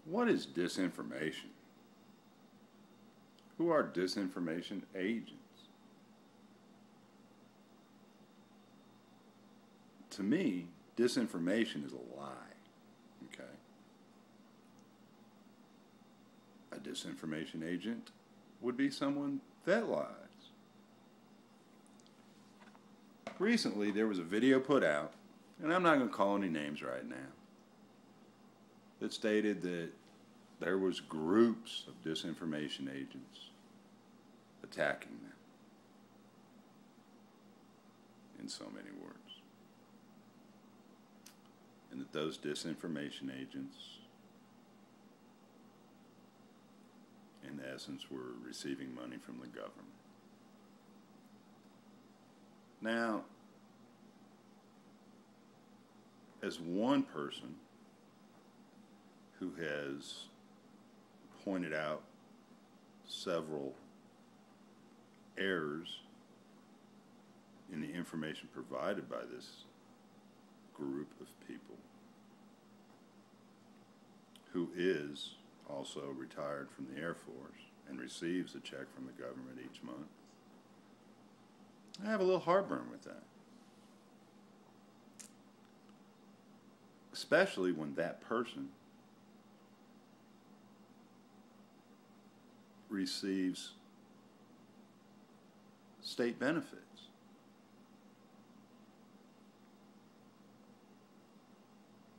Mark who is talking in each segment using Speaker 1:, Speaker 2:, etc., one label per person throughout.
Speaker 1: What is disinformation? Who are disinformation agents? To me, disinformation is a lie. Okay? A disinformation agent would be someone that lies. Recently, there was a video put out, and I'm not going to call any names right now, that stated that there was groups of disinformation agents attacking them, in so many words. And that those disinformation agents, in essence, were receiving money from the government. Now, as one person who has pointed out several errors in the information provided by this group of people, who is also retired from the Air Force and receives a check from the government each month, I have a little heartburn with that. Especially when that person receives state benefits.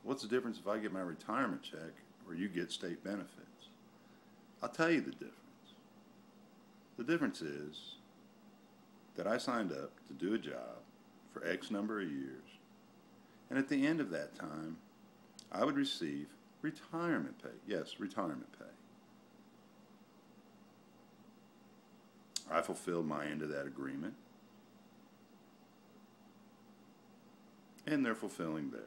Speaker 1: What's the difference if I get my retirement check or you get state benefits? I'll tell you the difference. The difference is that I signed up to do a job for X number of years, and at the end of that time, I would receive retirement pay. Yes, retirement pay. I fulfilled my end of that agreement, and they're fulfilling theirs.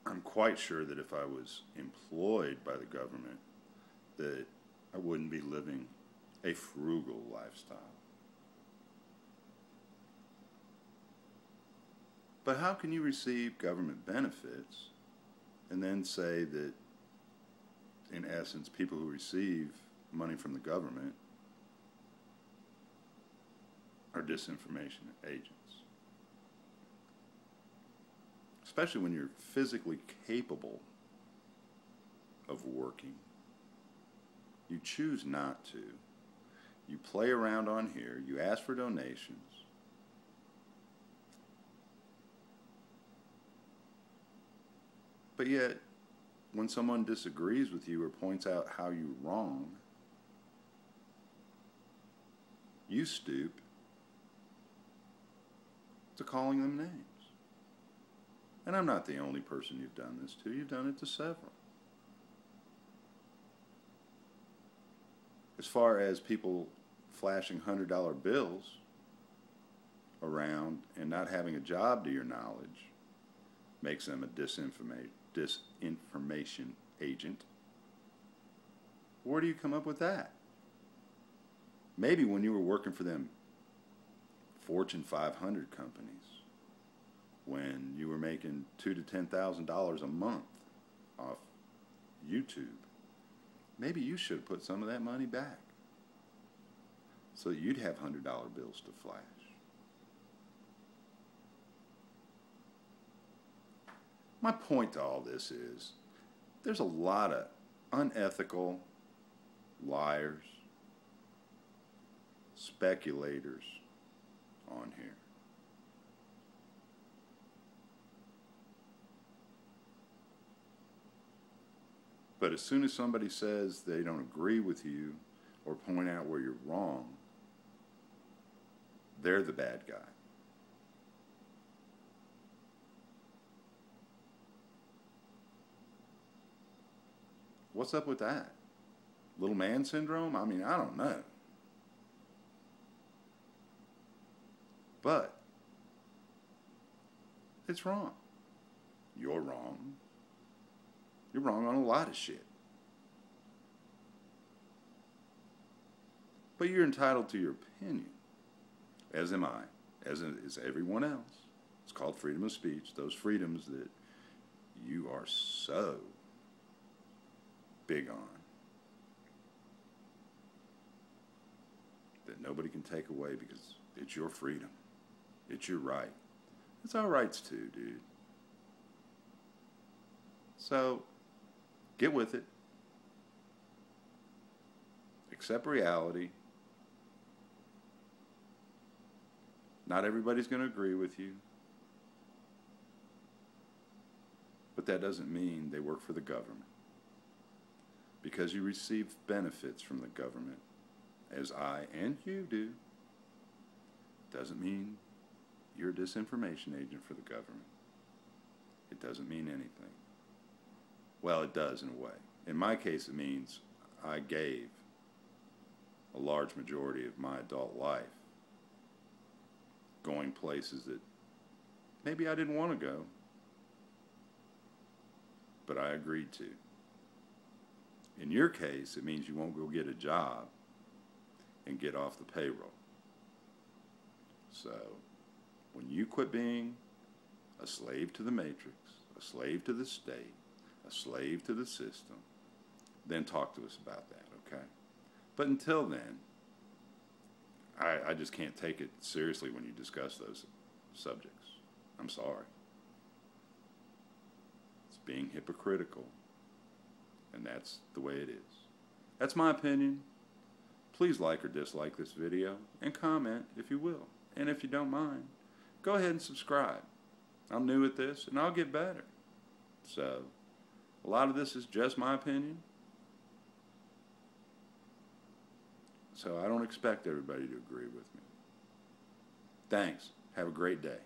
Speaker 1: I'm quite sure that if I was employed by the government, that I wouldn't be living a frugal lifestyle. But how can you receive government benefits and then say that, in essence, people who receive money from the government are disinformation agents? Especially when you're physically capable of working. You choose not to. You play around on here. You ask for donations. But yet, when someone disagrees with you or points out how you're wrong, you stoop to calling them names. And I'm not the only person you've done this to. You've done it to several. As far as people flashing $100 bills around and not having a job, to your knowledge, makes them a disinformation agent. Where do you come up with that? Maybe when you were working for them Fortune 500 companies, when you were making $2,000 to $10,000 a month off YouTube. Maybe you should have put some of that money back so that you'd have $100 bills to flash. My point to all this is there's a lot of unethical liars, speculators on here. But as soon as somebody says they don't agree with you or point out where you're wrong, they're the bad guy. What's up with that? Little man syndrome? I mean, I don't know. But it's wrong. You're wrong. You're wrong on a lot of shit. But you're entitled to your opinion, as am I, as is everyone else. It's called freedom of speech. Those freedoms that you are so big on that nobody can take away, because it's your freedom. It's your right. It's our rights too, dude. So, get with it. Accept reality. Not everybody's going to agree with you. But that doesn't mean they work for the government. Because you receive benefits from the government, as I and you do, doesn't mean you're a disinformation agent for the government. It doesn't mean anything. Well, it does in a way. In my case, it means I gave a large majority of my adult life going places that maybe I didn't want to go, but I agreed to. In your case, it means you won't go get a job and get off the payroll. So, when you quit being a slave to the matrix, a slave to the state, a slave to the system, then talk to us about that, okay? But until then, I just can't take it seriously when you discuss those subjects. I'm sorry. It's being hypocritical, and that's the way it is. That's my opinion. Please like or dislike this video, and comment if you will. And if you don't mind, go ahead and subscribe. I'm new at this, and I'll get better. So, a lot of this is just my opinion. So I don't expect everybody to agree with me. Thanks. Have a great day.